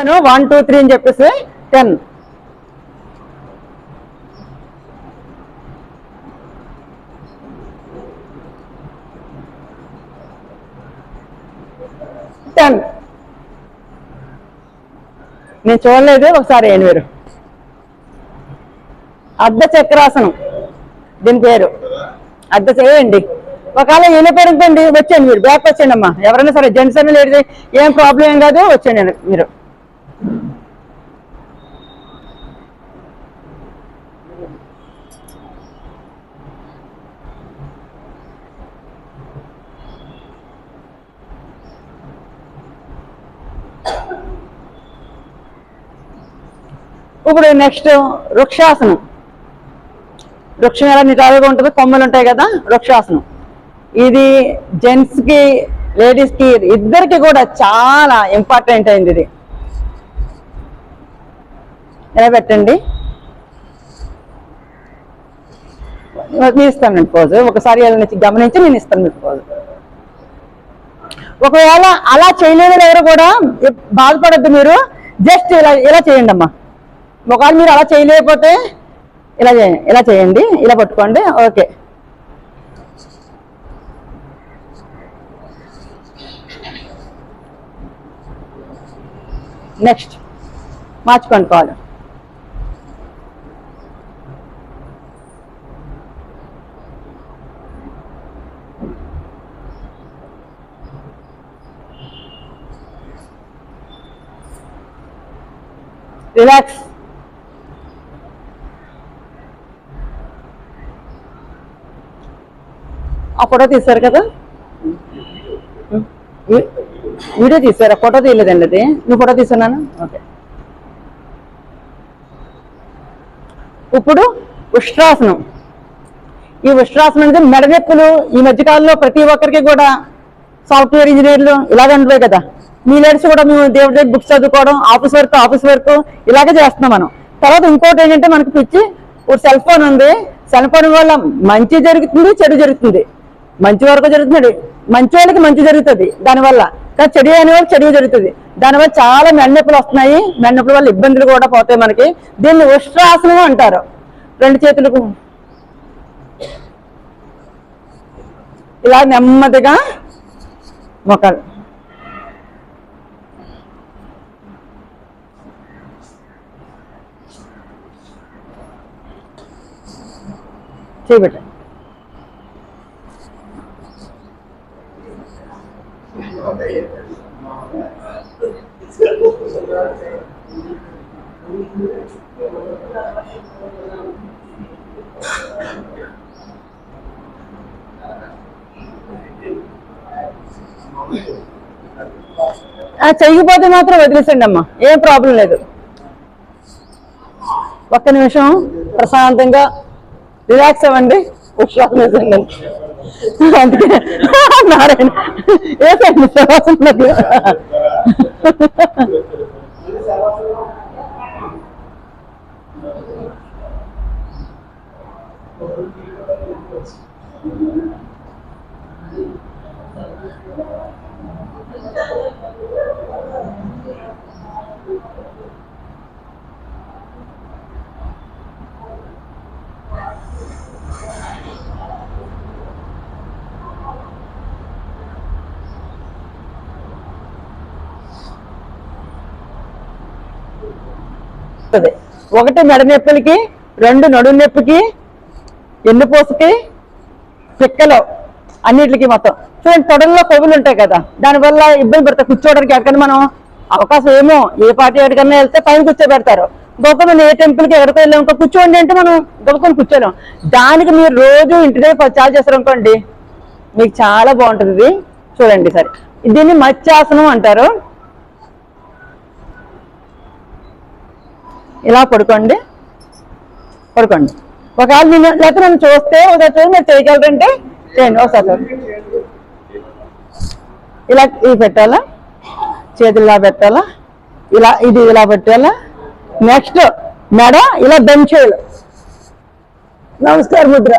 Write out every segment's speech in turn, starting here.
చెప్తాను 1 2 3 అని చెప్పేసి 10. నేను చూడలేదు, ఒకసారి వేయండి మీరు. అర్ధ చక్రాసనం దీని పేరు. అర్ధ చేయండి. ఒకవేళ ఈయన పేరు ఉందండి, వచ్చేయండి మీరు, బ్యాక్ వచ్చేయండి అమ్మా. ఎవరైనా సరే, జెంట్స్ అయినా లేడీస్, ఏం ప్రాబ్లం ఏం కాదు, వచ్చేయండి మీరు. ఇప్పుడు నెక్స్ట్ వృక్షాసనం. వృక్షం ఎలా నిటారుగా ఉంటుంది, కొమ్మలు ఉంటాయి కదా, వృక్షాసనం. ఇది జెంట్స్ కి లేడీస్ కి ఇద్దరికి కూడా చాలా ఇంపార్టెంట్ అయింది. ఇది ఎలా పెట్టండి, నేను ఇస్తాను పోజు. ఒకసారి గమనించి నేను ఇస్తాను మీకు పోజు. ఒకవేళ అలా చేయలేని ఎవరు కూడా బాధపడద్దు, మీరు జస్ట్ ఇలా చేయండి అమ్మా. ఒకవేళ మీరు అలా చేయలేకపోతే ఇలా చేయండి, ఇలా పట్టుకోండి. ఓకే, నెక్స్ట్ మార్చుకోండి కాదు. రిలాక్స్. ఆ ఫోటో తీశారు కదా, వీడియో తీసారా? ఫోటో తీయలేదండి అది. నువ్వు ఫోటో తీసుకున్నాను. ఓకే, ఇప్పుడు ఉష్ట్రాసనం. ఈ ఉష్ట్రాసనం అనేది మెడ నొప్పులు ఈ మధ్యకాలంలో ప్రతి ఒక్కరికి కూడా, సాఫ్ట్వేర్ ఇంజనీర్లు ఇలాగే ఉంటాయి కదా, మీ లేడీస్ కూడా మేము దేవుడి దగ్గర బుక్స్ చదువుకోవడం, ఆఫీస్ వర్క్ ఇలాగే చేస్తున్నాం మనం. తర్వాత ఇంకోటి ఏంటంటే మనకి పిచ్చి, ఇప్పుడు సెల్ ఫోన్ ఉంది. సెల్ ఫోన్ వల్ల మంచి జరుగుతుంది, చెడు జరుగుతుంది. మంచి వరకు జరుగుతుంది, మంచి వాళ్ళకి మంచి జరుగుతుంది దానివల్ల. కానీ చెడు అనే వాళ్ళు చెడు జరుగుతుంది. దానివల్ల చాలా మెన్నొప్పులు వస్తున్నాయి. మెన్నొప్పుల వల్ల ఇబ్బందులు కూడా పోతాయి మనకి. దీన్ని ఉష్ట్రాసనం అంటారు. రెండు చేతులకు ఇలా నెమ్మదిగా మొక్కలు చేయబెట్ట. చెయ్యిపోతే మాత్రం వదిలేసండి అమ్మా, ఏం ప్రాబ్లం లేదు. ఒక్క నిమిషం ప్రశాంతంగా రిలాక్స్ అవ్వండి. ఉత్సాహం వేసండి. అందుకే నారాయణ వేసండి శవాసనకు. ఒకటి మెడ నొప్పులకి, రెండు నడుము నొప్పికి, ఎన్నుపోసుకి, పిక్కలు అన్నిటికి మొత్తం. చూడండి, తొడల్లో కొవ్వులు ఉంటాయి కదా, దానివల్ల ఇబ్బంది పడతాయి కూర్చోవడానికి. ఎక్కడ మనం అవకాశం ఏమో ఏ పార్టీ ఎక్కడికన్నా వెళ్తే పైన కూర్చోబెడతారు. గొప్ప ఏ టెంపుల్కి ఎక్కడికి వెళ్ళాం, ఇంకా కూర్చోండి అంటే మనం గొప్పకొని కూర్చోలేం. దానికి మీరు రోజు ఇంటి దగ్గర పచ్చాలు చేస్తారనుకోండి, మీకు చాలా బాగుంటుంది. ఇది చూడండి సరే, దీన్ని మత్స్యాసనం అంటారు. ఇలా పడుకోండి. ఒకవేళ నేను లేకపోతే నన్ను చూస్తే ఒకసారి మీరు చేయగలరంటే చేయండి. ఒకసారి ఇలా ఇది పెట్టాలా, చేతులు ఇలా పెట్టాలా, ఇది ఇలా పెట్టాలా. నెక్స్ట్ మెడ ఇలా దంచేయాలి, నమస్కార ముద్ర.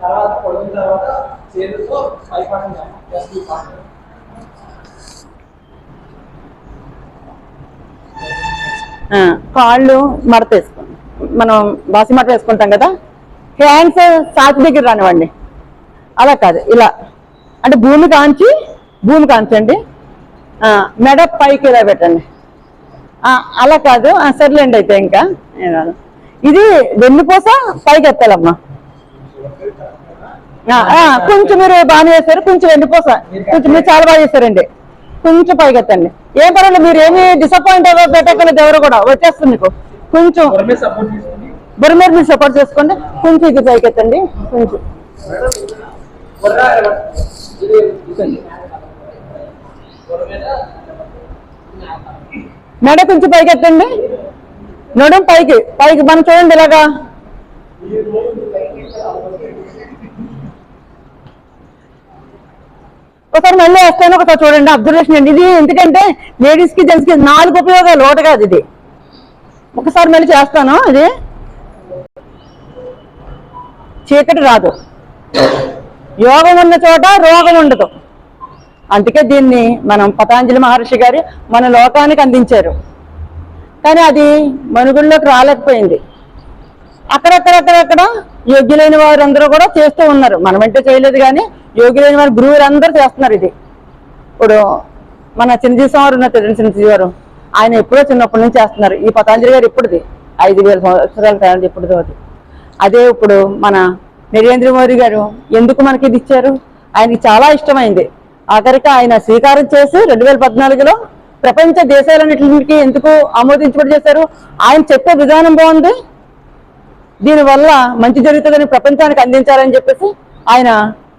తర్వాత పొడిగిన తర్వాత చేతులతో పైపాఠం కాళ్ళు మడత వేసుకోండి. మనం బాసి మడత వేసుకుంటాం కదా, హ్యాండ్స్ సాతి దగ్గర రానివ్వండి. అలా కాదు, ఇలా అంటే భూమి కాంచండి. మెడ పైకి ఇలా పెట్టండి. అలా కాదు, సర్లేండి అయితే ఇంకా ఇది వెన్నుపూస పైకి ఎత్తాలమ్మా. కొంచెం మీరు బాగానే చేశారు, కొంచెం వెన్నుపూస కొంచెం మీరు చాలా బాగా చేశారండి. కొంచెం పైకి ఎత్తండి, ఏం పర్వాలేదు. మీరు ఏమి డిసప్పాయింట్ పెట్టక్కర్లేదు, ఎవరు కూడా వచ్చేస్తుంది మీకు. కొంచెం బుర్ర మీద మీరు సపోర్ట్ చేసుకోండి. కొంచెం ఇది పైకి ఎత్తండి, కొంచెం మెడ కొంచెం పైకి ఎత్తండి. నడుం పైకి మనం చూడండి ఇలాగా. ఒకసారి మళ్ళీ వేస్తాను, ఒకసారి చూడండి. అబ్జర్వేషన్ అండి ఇది. ఎందుకంటే లేడీస్ కి జెంట్స్ కి 4 ఉపయోగాలు, ఒకటి కాదు ఇది. ఒకసారి మళ్ళీ చేస్తాను. అది చీకటి రాదు, యోగం ఉన్న చోట రోగం ఉండదు. అందుకే దీన్ని మనం పతాంజలి మహర్షి గారు మన లోకానికి అందించారు. కానీ అది మనుగుల్లోకి రాలేకపోయింది. అక్కడక్కడ యోగ్యులైన వారందరూ కూడా చేస్తూ ఉన్నారు. మనమంటే చేయలేదు, కానీ యోగ్యులైన వారు గురువులందరూ చేస్తున్నారు ఇది. ఇప్పుడు మన చిన్నజీ స్వామి ఉన్న చిన్నజీ గారు, ఆయన ఎప్పుడో చిన్నప్పటి నుంచి చేస్తున్నారు. ఈ పతాంజలి గారు ఇప్పుడుది 5000 సంవత్సరాల కాలం ఇప్పుడుది. అదే ఇప్పుడు మన నరేంద్ర మోదీ గారు ఎందుకు మనకి ఇది ఇచ్చారు? ఆయనకి చాలా ఇష్టమైంది. ఆఖరికి ఆయన స్వీకారం చేసి 2014లో ప్రపంచ దేశాలన్నింటికి ఎందుకు ఆమోదించబడి చేశారు? ఆయన చెప్పే విధానం బాగుంది, దీనివల్ల మంచి జరుగుతుందని ప్రపంచానికి అందించాలని చెప్పేసి ఆయన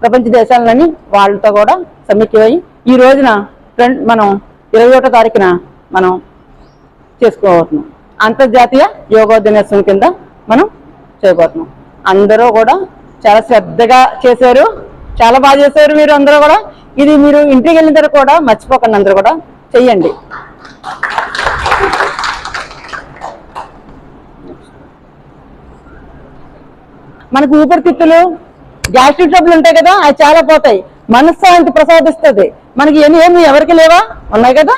ప్రపంచ దేశాలని వాళ్ళతో కూడా సమైక్యమై ఈ రోజున మనం 21వ తారీఖున మనం చేసుకోబోతున్నాం. అంతర్జాతీయ యోగా దినోత్సవం కింద మనం చేయబోతున్నాం. అందరూ కూడా చాలా శ్రద్ధగా చేశారు, చాలా బాగా చేశారు మీరు అందరూ కూడా. ఇది మీరు ఇంటికి వెళ్ళిన తర్వాత కూడా మర్చిపోకండి, అందరూ కూడా చెయ్యండి. మనకు ఊపిరితిత్తులు, గ్యాస్ట్రిక్ ట్రబుల్ ఉంటాయి కదా, అవి చాలా పోతాయి. మనశ్శాంతి ప్రసాదిస్తుంది. మనకి ఏమి ఎవరికి లేవా? ఉన్నాయి కదా,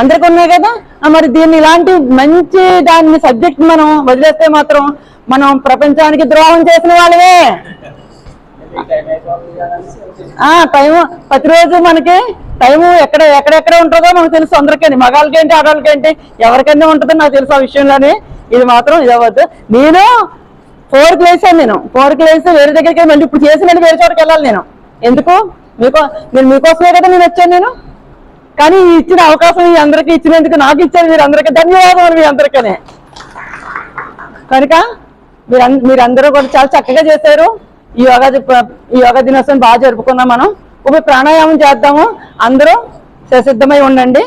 అందరికి ఉన్నాయి కదా. మరి దీన్ని ఇలాంటి మంచి దాన్ని సబ్జెక్ట్ మనం వదిలేస్తే మాత్రం మనం ప్రపంచానికి ద్రోహం చేసిన వాళ్ళమే. టైము ప్రతిరోజు మనకి టైము ఎక్కడెక్కడ ఉంటుందో మనకు తెలుసు అందరికీ. మగాళ్ళకేంటి ఆడవాళ్ళకేంటి ఎవరికైనా ఉంటుందో నాకు తెలుసు ఆ విషయంలోనే. ఇది మాత్రం ఇది అవ్వద్దు. నేను 4కి లేచాను. నేను 4కి లేచి వేరే దగ్గరికి మళ్ళీ ఇప్పుడు చేసి మళ్ళీ వేరే చోటకి వెళ్ళాలి. నేను ఎందుకు నేను మీకోసమే కదా నేను వచ్చాను. నేను కానీ ఇచ్చిన అవకాశం మీ అందరికీ ఇచ్చినందుకు నాకు ఇచ్చారు. మీరు అందరికీ ధన్యవాదాలు. మీ అందరికనే కనుక మీరందరూ కూడా చాలా చక్కగా చేశారు. ఈ యోగా దినోత్సవం బాగా జరుపుకుందాం. మనం ఇప్పుడు ప్రాణాయామం చేద్దాము. అందరూ సిద్ధమై ఉండండి.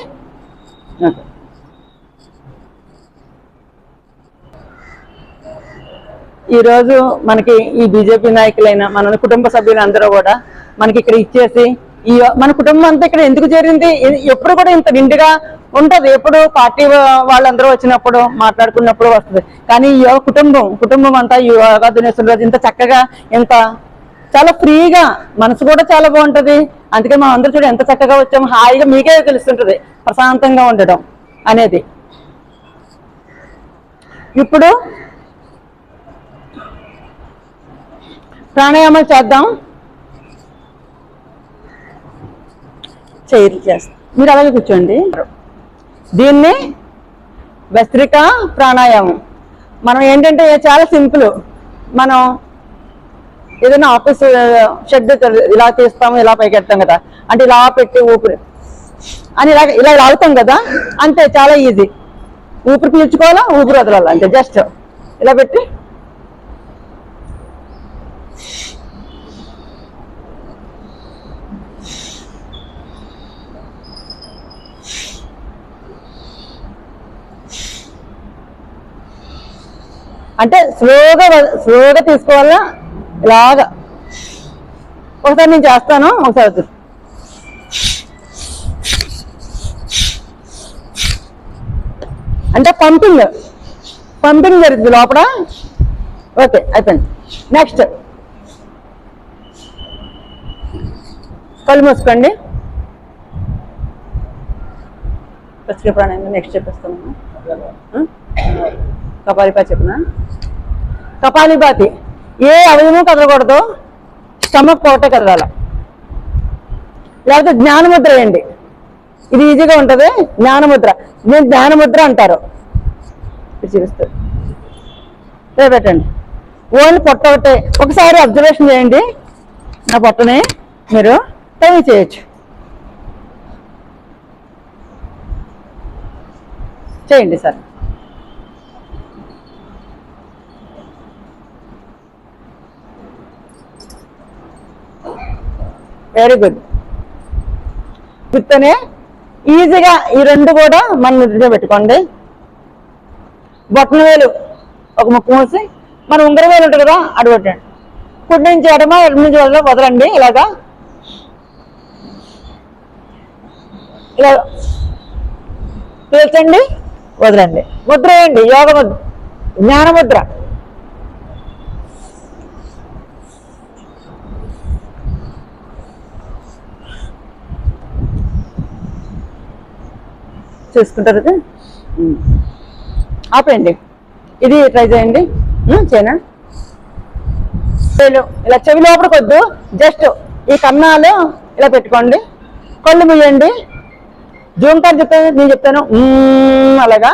ఈరోజు మనకి ఈ బీజేపీ నాయకులైన మన కుటుంబ సభ్యులందరూ కూడా మనకి ఇక్కడ ఇచ్చేసి మన కుటుంబం అంతా ఇక్కడ ఎందుకు చేరింది? ఎప్పుడు కూడా ఇంత నిండుగా ఉంటది. ఎప్పుడు పార్టీ వాళ్ళందరూ వచ్చినప్పుడు మాట్లాడుకున్నప్పుడు వస్తుంది. కానీ ఈ కుటుంబం అంతా ఈ యోగా దినోత్సవం రోజు ఇంత చక్కగా, ఇంత చాలా ఫ్రీగా, మనసు కూడా చాలా బాగుంటది. అందుకే మనం అందరూ చూడ ఎంత చక్కగా వచ్చాము. హాయిగా మీకే తెలుస్తుంటది ప్రశాంతంగా ఉండడం అనేది. ఇప్పుడు ప్రాణాయామాలు చేద్దాం. చేస్తాం. మీరు అలాగే కూర్చోండి. దీన్ని భస్త్రికా ప్రాణాయామం. మనం ఏంటంటే చాలా సింపుల్. మనం ఏదైనా ఆఫీస్ షెడ్ ఇలా తీస్తాము, ఇలా పైకి వెళ్తాం కదా, అంటే ఇలా పెట్టి ఊపిరి అని ఇలా లాగుతాం కదా, అంతే. చాలా ఈజీ. ఊపిరి పీల్చుకోవాలా, ఊపిరి వదలాలి, అంతే. జస్ట్ ఇలా పెట్టి అంటే స్లోగా తీసుకోవాలా. ఇలాగా ఒకసారి నేను చేస్తాను, ఒకసారి అంటే పంపింగ్ జరుగుతుంది లోపల. ఓకే, అయిపోయింది. నెక్స్ట్ కళ్ళు మూసుకోండి. ఫస్ట్ ప్రాణాయామం నెక్స్ట్ చెప్పేస్తాను. కపాలిపాతి చెప్పిన కపాలిపాతి ఏ అవయవము కదలకూడదు, స్టమక్ ఒకటే కదలాల. లేకపోతే జ్ఞానముద్ర వేయండి, ఇది ఈజీగా ఉంటుంది. జ్ఞానముద్ర, నేను జ్ఞానముద్ర అంటారు. చూపిస్తారు పెట్టండి. ఓన్లీ పొట్ట ఒకటే. ఒకసారి అబ్జర్వేషన్ చేయండి, నా పొట్టని మీరు ట్రై చేయొచ్చు. చేయండి సార్. Very good. గుర్తనే ఈజీగా ఈ రెండు కూడా మన నిద్రలో పెట్టుకోండి. బొట్టన వేలు ఒక ముక్కు మూసి, మన ఉంగర వేలు ఉంటుంది కదా, అటు పెట్టండి. కుడి నుంచి ఎడమ, ఎడమ నుంచి వదలండి. ఇలాగా ఇలా పీల్చండి, వదలండి. ముద్ర వేయండి, యోగ ముద్ర, జ్ఞానముద్ర. చూసుకుంటారు కదా, ఆపేయండి. ఇది ట్రై చేయండి. చేయనా ఇలా చెవి లోపలికి వద్దు, జస్ట్ ఈ కన్నాలు ఇలా పెట్టుకోండి. కళ్ళు మూయండి. జూమ్ కార్డు చెప్తాను, నేను చెప్తాను అలాగా.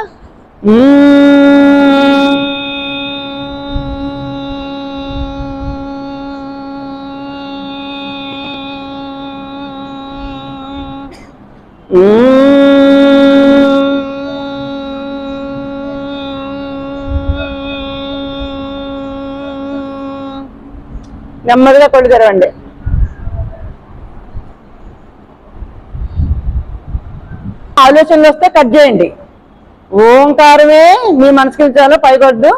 నెమ్మదిగా కళ్ళు తెరవండి. ఆలోచనలు వస్తే కట్ చేయండి. ఓంకారమే మీ మనసుకి చాలా పైకొద్దు.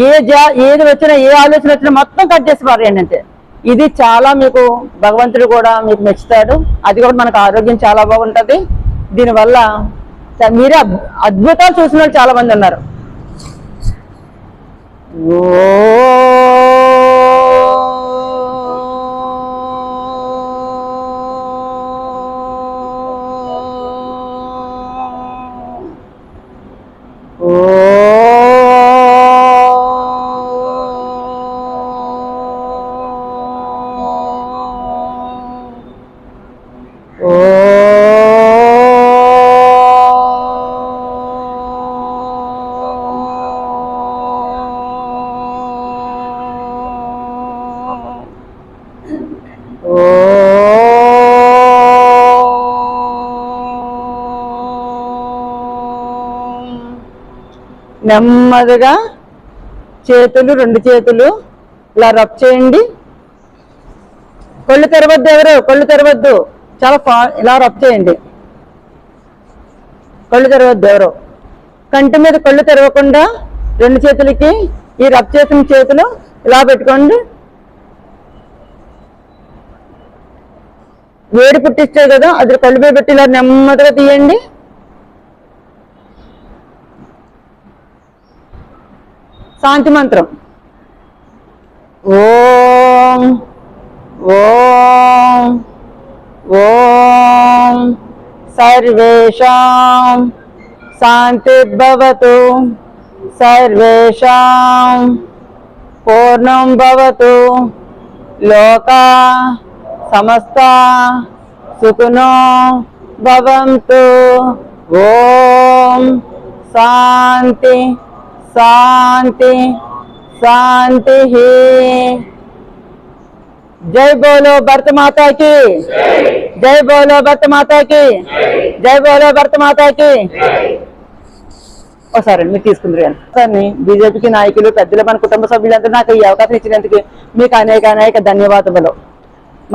ఏది వచ్చినా, ఏ ఆలోచన వచ్చినా మొత్తం కట్ చేసి పారేయండి అంతే. ఇది చాలా మీకు భగవంతుడు కూడా మీకు మెచ్చుతాడు. అది కూడా మనకు ఆరోగ్యం చాలా బాగుంటుంది. దీనివల్ల మీరే అద్భుతాలు చూసిన వాళ్ళు చాలా మంది ఉన్నారు. నెమ్మదిగా చేతులు, రెండు చేతులు ఇలా రబ్ చేయండి. కళ్ళు తెరవద్దు, ఎవరు కళ్ళు తెరవద్దు. చాలా ఇలా రబ్ చేయండి. కళ్ళు తెరవద్దు ఎవరు. కంటి మీద కళ్ళు తెరవకుండా రెండు చేతులకి ఈ రబ్ చేసిన చేతులు ఇలా పెట్టుకోండి. వేడి పుట్టిస్తే కదా, అది కళ్ళు మీద పెట్టి ఇలా నెమ్మదిగా తీయండి. శాంతి మంత్రం ఓం ఓం ఓం సర్వేషాం శాంతిర్భవతు, సర్వేషాం పూర్ణం భవతు, లోకా సమస్తా సుఖినో భవంతు. ఓం శాంతి శాంతి శాంతి. జై బోలో భరత మాతా కి, జై బోలో భరత మాతా కి, జై బోలో భరత మాతా కి. ఒకసారి మీరు తీసుకుందరు కానీ బీజేపీకి నాయకులు, పెద్దలు, మన కుటుంబ సభ్యులందరూ నాకు ఈ అవకాశం ఇచ్చినందుకు మీకు అనేక అనేక ధన్యవాదములు.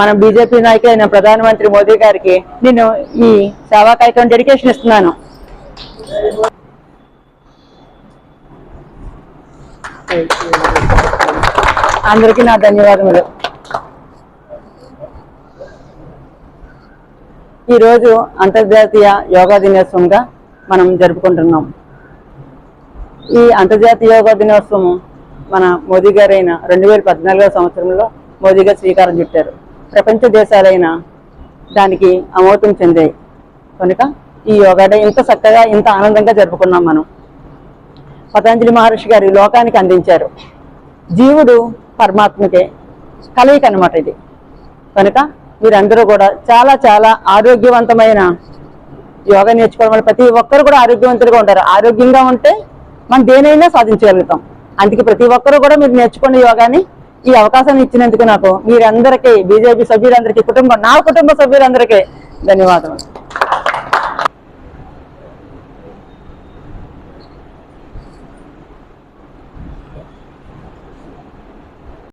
మనం బీజేపీ నాయకులు అయిన ప్రధానమంత్రి మోదీ గారికి నేను ఈ సేవా కార్యక్రమం డెడికేషన్ ఇస్తున్నాను. అందరికీ నా ధన్యవాదములు. ఈరోజు అంతర్జాతీయ యోగా దినోత్సవంగా మనం జరుపుకుంటున్నాం. ఈ అంతర్జాతీయ యోగా దినోత్సవం మన మోదీ గారైన 2014 సంవత్సరంలో మోదీ గారు శ్రీకారం చుట్టారు. ప్రపంచ దేశాలైన దానికి అమోదం చెందాయి. కనుక ఈ యోగా డే ఇంత చక్కగా ఇంత ఆనందంగా జరుపుకున్నాం మనం. పతంజలి మహర్షి గారు లోకానికి అందించారు. జీవుడు పరమాత్మకే కలయిక అన్నమాట ఇది. కనుక మీరందరూ కూడా చాలా చాలా ఆరోగ్యవంతమైన యోగా నేర్చుకోవడం వల్ల ప్రతి ఒక్కరు కూడా ఆరోగ్యవంతులుగా ఉంటారు. ఆరోగ్యంగా ఉంటే మనం దేనైనా సాధించగలుగుతాం. అందుకే ప్రతి ఒక్కరూ కూడా మీరు నేర్చుకున్న యోగాని ఈ అవకాశాన్ని ఇచ్చినందుకు నాకు మీరందరికీ, బీజేపీ సభ్యులందరికీ, నా కుటుంబ సభ్యులందరికీ ధన్యవాదాలు.